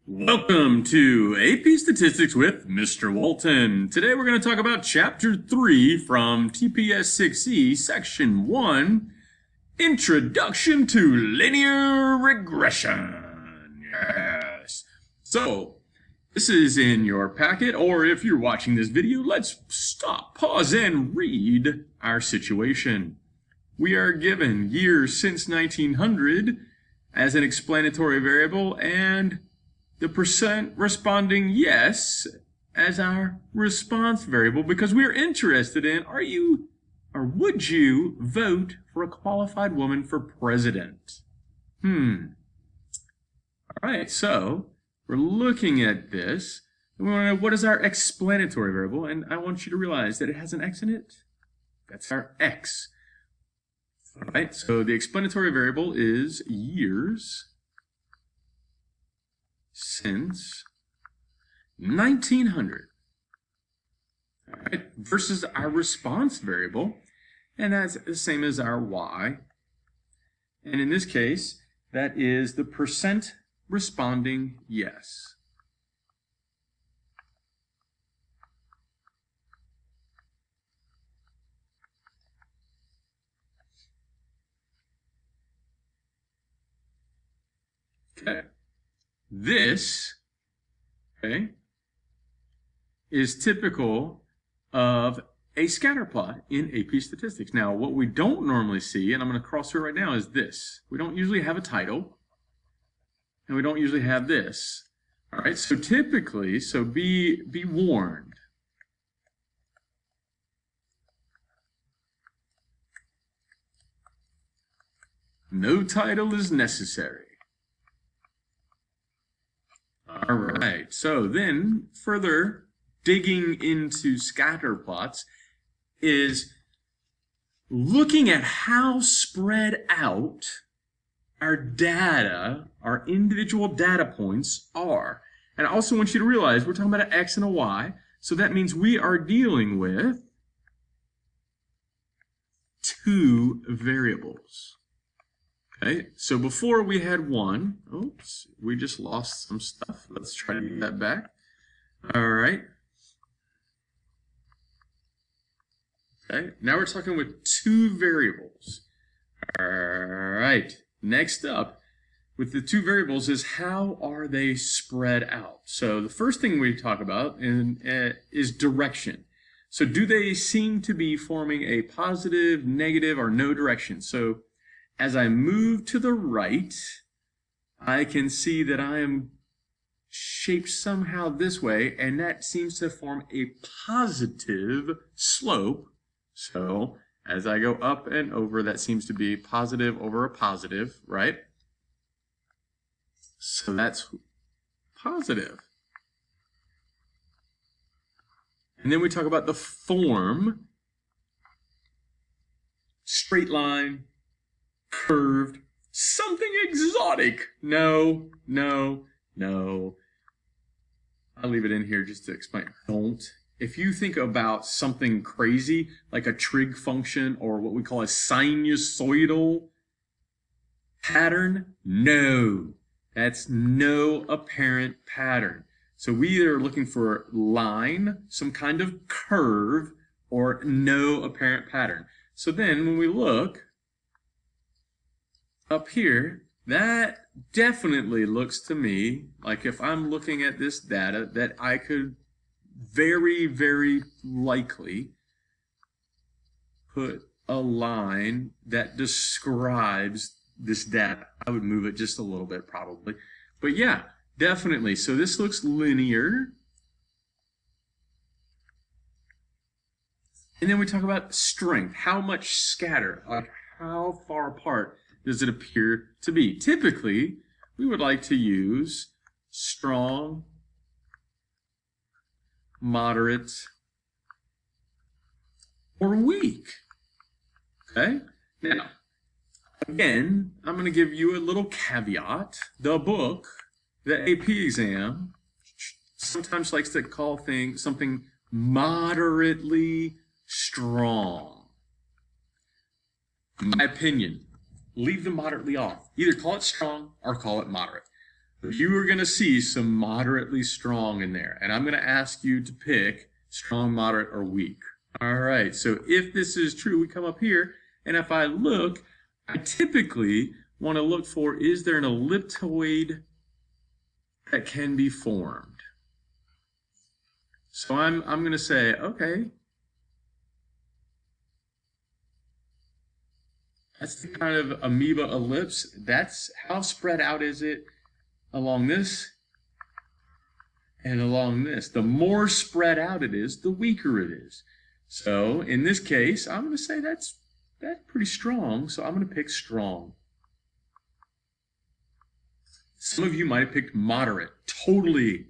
Welcome to AP Statistics with Mr. Walton. Today we're going to talk about Chapter 3 from TPS 6E, Section 1, Introduction to Linear Regression. Yes. So, this is in your packet, or if you're watching this video, let's stop, pause, and read our situation. We are given years since 1900 as an explanatory variable and the percent responding yes as our response variable because we're interested in are you or would you vote for a qualified woman for president? All right, so we're looking at this and we want to know what is our explanatory variable, and I want you to realize that it has an x in it. That's our x. All right, so the explanatory variable is years since 1900, all right, versus our response variable, and that's the same as our y, and in this case, that is the percent responding yes. Okay. This, okay, is typical of a scatterplot in AP Statistics. Now, what we don't normally see, and I'm going to cross through right now, is this. We don't usually have a title, and we don't usually have this. All right, so typically, be warned. No title is necessary. All right, so then further digging into scatter plots is looking at how spread out our data, our individual data points are. And I also want you to realize we're talking about an x and a y, so that means we are dealing with two variables. Okay, so before we had one. Oops, we just lost some stuff. Let's try to get that back. All right. Okay, now we're talking with two variables. All right, next up with the two variables is how are they spread out? So the first thing we talk about is direction. So do they seem to be forming a positive, negative, or no direction? So as I move to the right, I can see that I am shaped somehow this way, and that seems to form a positive slope. So as I go up and over, that seems to be positive over a positive, right? So that's positive. And then we talk about the form, straight line, curved, something exotic. No. I'll leave it in here just to explain. Don't. If you think about something crazy, like a trig function or what we call a sinusoidal pattern, no. That's no apparent pattern. So we either are looking for line, some kind of curve, or no apparent pattern. So then when we look up here, that definitely looks to me like if I'm looking at this data that I could very, very likely put a line that describes this data. I would move it just a little bit probably. But yeah, definitely. So this looks linear. And then we talk about strength. How much scatter? Like how far apart does it appear to be? Typically, we would like to use strong, moderate, or weak. Okay? Now, again, I'm going to give you a little caveat. The book, the AP exam, sometimes likes to call something moderately strong. In my opinion, leave the moderately off. Either call it strong or call it moderate. You are going to see some moderately strong in there, and I'm going to ask you to pick strong, moderate, or weak. All right, so if this is true, we come up here, and if I look, I typically want to look for, is there an ellipsoid that can be formed? So I'm going to say, okay, that's the kind of amoeba ellipse. That's how spread out is it along this and along this. The more spread out it is, the weaker it is. So in this case, I'm going to say that's pretty strong, so I'm going to pick strong. Some of you might have picked moderate. Totally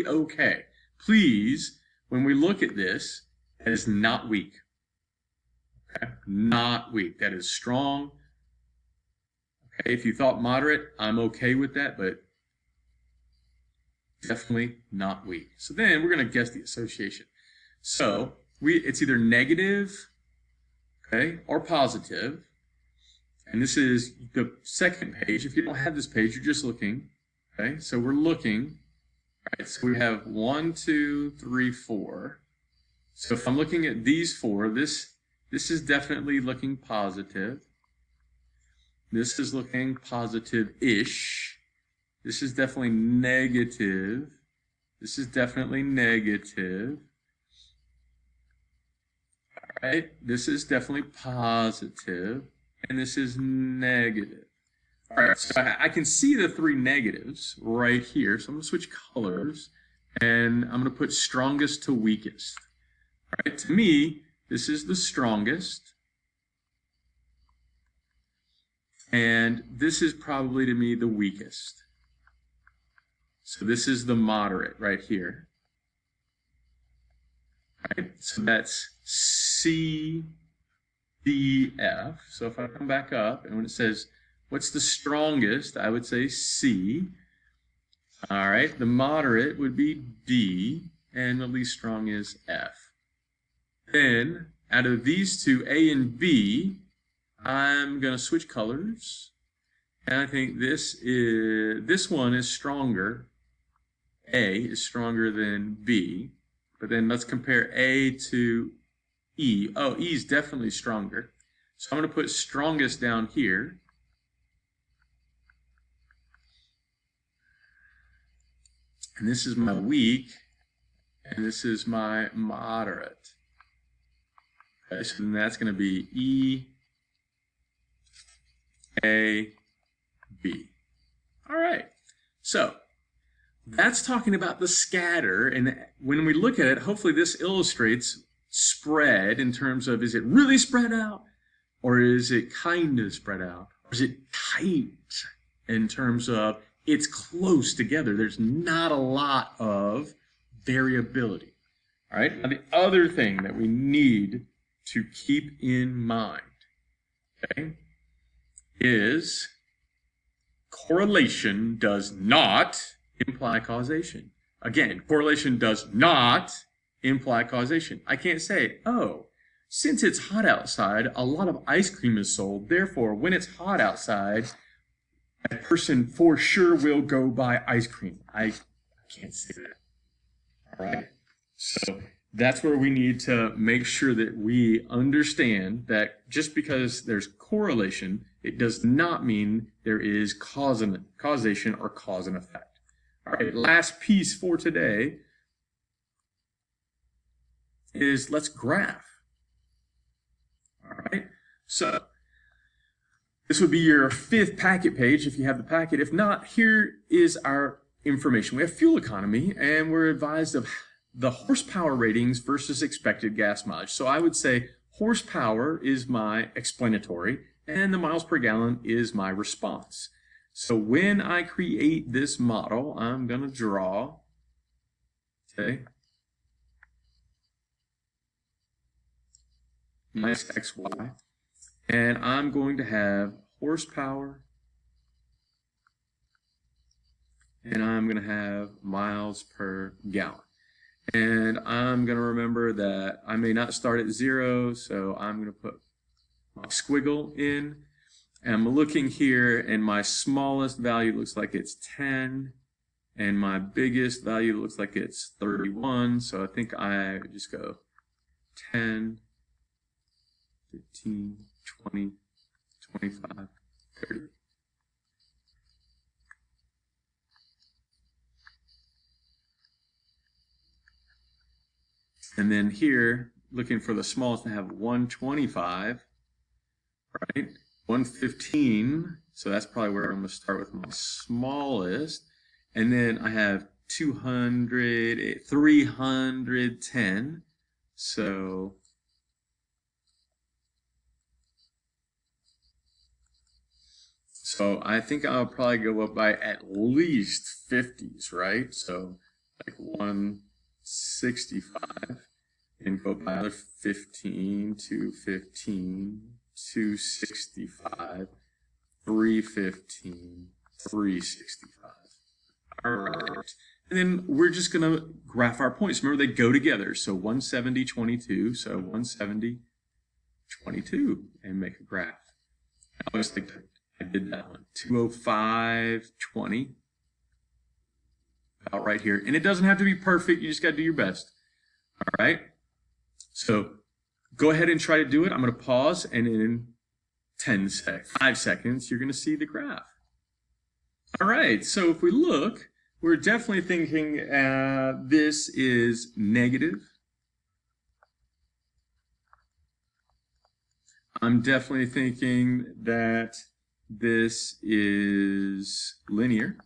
okay. Please, when we look at this, that is not weak. Okay? Not weak. That is strong. Okay, if you thought moderate, I'm okay with that, but definitely not weak. So then we're going to guess the association. So it's either negative, okay, or positive. And this is the second page. If you don't have this page, you're just looking. Okay, so we're looking. All right, so we have 1, 2, 3, 4. So if I'm looking at these four, this is definitely looking positive. This is looking positive-ish. This is definitely negative. This is definitely negative. All right, this is definitely positive. And this is negative. All right, so I can see the three negatives right here. So I'm going to switch colors, and I'm going to put strongest to weakest. All right, to me, this is the strongest. And this is probably, to me, the weakest. So this is the moderate right here. All right, so that's C, D, F. So if I come back up, and when it says, what's the strongest, I would say C. All right, the moderate would be D, and the least strong is F. Then, out of these two, A and B, I'm going to switch colors. And I think this one is stronger. A is stronger than B. But then let's compare A to E. Oh, E is definitely stronger. So I'm going to put strongest down here. And this is my weak. And this is my moderate. Okay, so then that's going to be E, A, B. All right. So that's talking about the scatter. And when we look at it, hopefully this illustrates spread in terms of, is it really spread out? Or is it kind of spread out? Or is it tight in terms of it's close together? There's not a lot of variability. All right. Now the other thing that we need to keep in mind, okay, is correlation does not imply causation. Again, correlation does not imply causation. I can't say, oh, since it's hot outside, a lot of ice cream is sold. Therefore, when it's hot outside, a person for sure will go buy ice cream. I can't say that. All right. So that's where we need to make sure that we understand that just because there's correlation, it does not mean there is causation or cause and effect. All right, last piece for today is let's graph. All right, so this would be your 5th packet page if you have the packet. If not, here is our information. We have fuel economy, and we're advised of the horsepower ratings versus expected gas mileage. So I would say horsepower is my explanatory, and the miles per gallon is my response. So when I create this model, I'm going to draw, okay, nice XY, and I'm going to have horsepower, and I'm going to have miles per gallon. And I'm going to remember that I may not start at 0, so I'm going to put my squiggle in. And I'm looking here, and my smallest value looks like it's 10, and my biggest value looks like it's 31. So I think I just go 10, 15, 20, 25, 30. And then here, looking for the smallest, I have 125, right? 115, so that's probably where I'm going to start with my smallest. And then I have 200, 310, so I think I'll probably go up by at least 50s, right? So like 165, and go by another 15, 215, 265, 315, 365. All right. And then we're just going to graph our points. Remember, they go together. So 170, 22. So 170, 22, and make a graph. I always think I did that one. 205, 20. About right here. And it doesn't have to be perfect. You just got to do your best. All right. So go ahead and try to do it. I'm going to pause, and in 5 seconds, you're going to see the graph. All right. So if we look, we're definitely thinking this is negative. I'm definitely thinking that this is linear.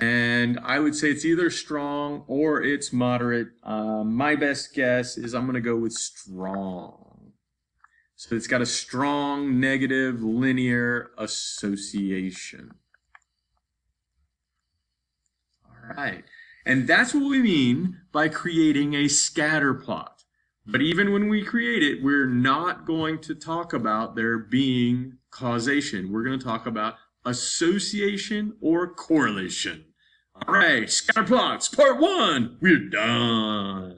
And I would say it's either strong or it's moderate. My best guess is I'm going to go with strong. So it's got a strong negative linear association. All right. And that's what we mean by creating a scatter plot. But even when we create it, we're not going to talk about there being causation. We're going to talk about association or correlation. All right, scatter plots, part 1. We're done.